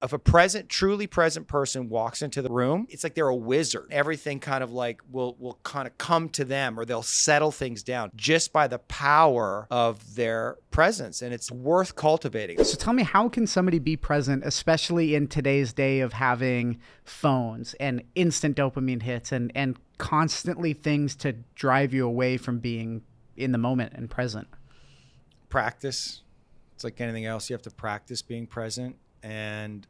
If a truly present person walks into the room, it's like they're a wizard. Everything kind of like will kind of come to them, or they'll settle things down just by the power of their presence. And it's worth cultivating. So tell me, how can somebody be present, especially in today's day of having phones and instant dopamine hits and constantly things to drive you away from being in the moment and present? Practice. It's like anything else. You have to practice being present. And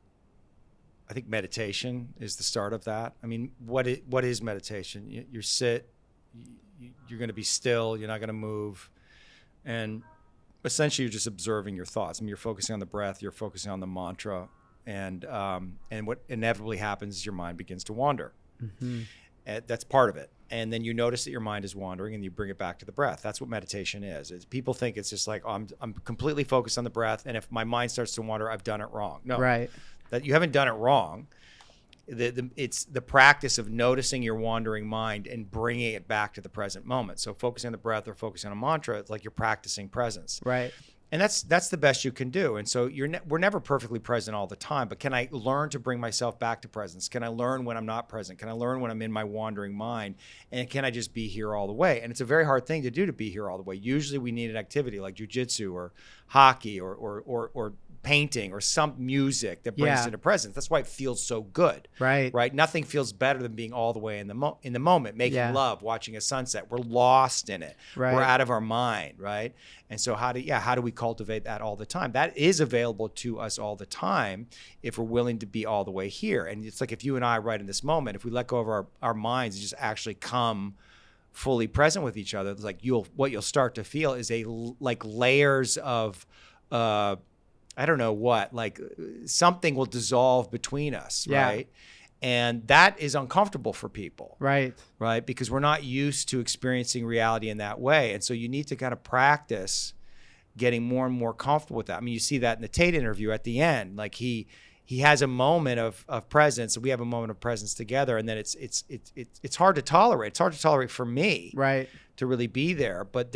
I think meditation is the start of that. I mean, what is meditation? You sit, you're going to be still, you're not going to move. And essentially you're just observing your thoughts. I mean, you're focusing on the breath, you're focusing on the mantra. And what inevitably happens is your mind begins to wander. Mm-hmm. That's part of it. And then you notice that your mind is wandering and you bring it back to the breath. That's what meditation is. People think it's just like, oh, I'm completely focused on the breath, and if my mind starts to wander, I've done it wrong. No, right. That you haven't done it wrong. It's the practice of noticing your wandering mind and bringing it back to the present moment. So focusing on the breath or focusing on a mantra, it's like you're practicing presence. Right. And that's the best you can do. And so we're never perfectly present all the time, but can I learn to bring myself back to presence? Can I learn when I'm not present? Can I learn when I'm in my wandering mind? And can I just be here all the way? And it's a very hard thing to do, to be here all the way. Usually we need an activity like jujitsu or hockey or painting or some music that brings us into presence. That's why it feels so good. Right. Nothing feels better than being all the way in the moment, making love, watching a sunset. We're lost in it. Right. We're out of our mind. Right. And so how do we cultivate that all the time? That is available to us all the time if we're willing to be all the way here. And it's like if you and I right in this moment, if we let go of our minds and just actually come fully present with each other, it's like what you'll start to feel is like layers of I don't know what, like something will dissolve between us, right? And that is uncomfortable for people. Right. Because we're not used to experiencing reality in that way. And so you need to kind of practice getting more and more comfortable with that. I mean, you see that in the Tate interview at the end. Like he has a moment of presence, and we have a moment of presence together, and then it's hard to tolerate. It's hard to tolerate for me. Right. To really be there. But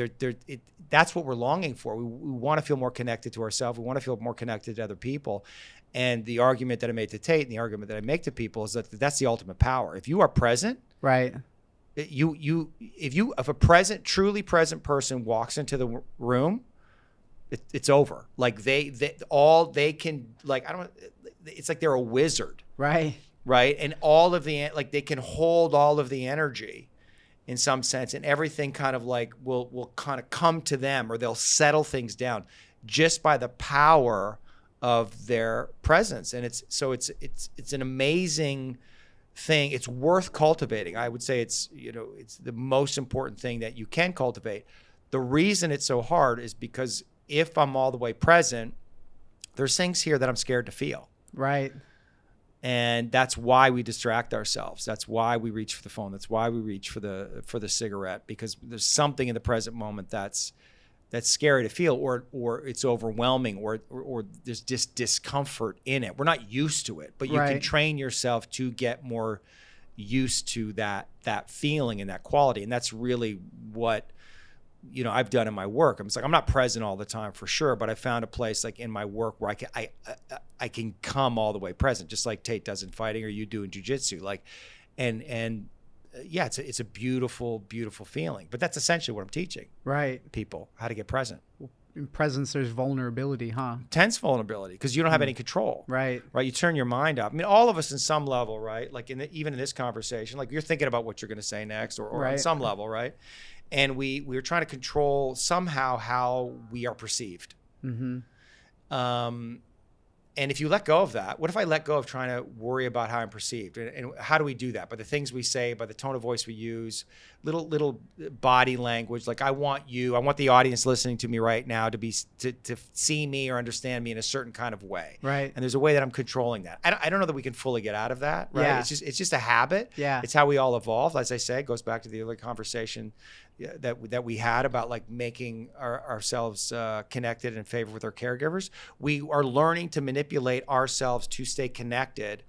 that's what we're longing for. We want to feel more connected to ourselves. We want to feel more connected to other people. And the argument that I made to Tate and the argument that I make to people is that that's the ultimate power. If you are present, right? If a truly present person walks into the room, it's over. Like they can, like, it's like they're a wizard. Right. Right. And they can hold all of the energy in some sense, and everything kind of like will kind of come to them, or they'll settle things down just by the power of their presence. And it's an amazing thing. It's worth cultivating. I would say it's the most important thing that you can cultivate. The reason it's so hard is because if I'm all the way present, there's things here that I'm scared to feel. Right. And that's why we distract ourselves. That's why we reach for the phone. That's why we reach for the cigarette, because there's something in the present moment that's scary to feel, or it's overwhelming, or there's just discomfort in it. We're not used to it, but you can train yourself to get more used to that feeling and that quality. And that's really what I've done in my work. I'm not present all the time for sure, but I found a place like in my work where I can come all the way present, just like Tate does in fighting or you do in jiu-jitsu. Like, it's a beautiful, beautiful feeling. But that's essentially what I'm teaching. Right. People how to get present. In presence, there's vulnerability, huh? Intense vulnerability, because you don't have any control. Right. You turn your mind off. I mean, all of us in some level, right? Like even in this conversation, like you're thinking about what you're going to say next, or on some level, right? And we're trying to control somehow how we are perceived. Mm-hmm. And if you let go of that, what if I let go of trying to worry about how I'm perceived? And how do we do that? By the things we say, by the tone of voice we use, little body language. Like I want the audience listening to me right now to see me or understand me in a certain kind of way. Right. And there's a way that I'm controlling that. I don't know that we can fully get out of that. Right. Yeah. It's just a habit. Yeah. It's how we all evolved. As I say, it goes back to the earlier conversation that we had about like making ourselves connected and favored with our caregivers. We are learning to manipulate ourselves to stay connected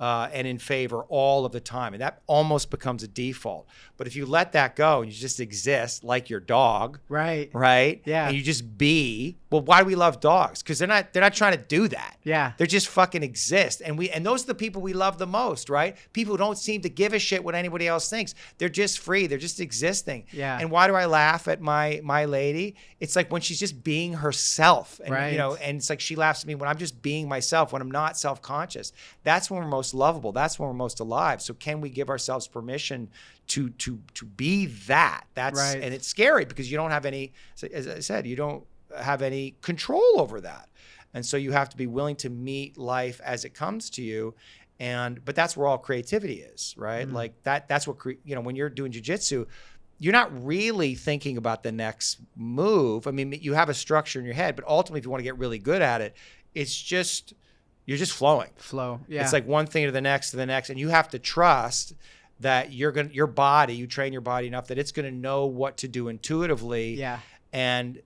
and in favor all of the time. And that almost becomes a default. But if you let that go and you just exist like your dog, Right. Yeah. And you just be, well, why do we love dogs? Because they're not trying to do that. Yeah. They're just fucking exist. And those are the people we love the most, right? People who don't seem to give a shit what anybody else thinks. They're just free. They're just existing. Yeah. And why do I laugh at my lady? It's like when she's just being herself. And Right. and it's like she laughs at me when I'm just being myself, when I'm not self-conscious. That's when we're most lovable. That's when we're most alive. So can we give ourselves permission to be that? That's right. And it's scary because you don't have any, as I said, you don't have any control over that. And so you have to be willing to meet life as it comes to you. But that's where all creativity is, right? Mm-hmm. Like that's what, when you're doing jiu-jitsu, you're not really thinking about the next move. I mean, you have a structure in your head, but ultimately if you want to get really good at it, you're just flowing. Flow. Yeah. It's like one thing to the next, and you have to trust that you train your body enough that it's going to know what to do intuitively. Yeah. And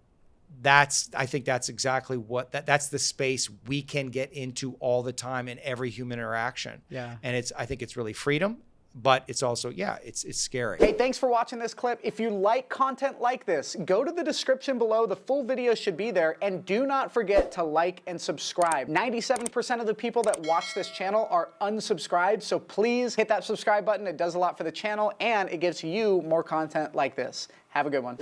I think that's exactly that's the space we can get into all the time in every human interaction. Yeah. And I think it's really freedom. But it's also, it's scary. Hey, thanks for watching this clip. If you like content like this, go to the description below. The full video should be there. And do not forget to like and subscribe. 97% of the people that watch this channel are unsubscribed. So please hit that subscribe button. It does a lot for the channel and it gives you more content like this. Have a good one.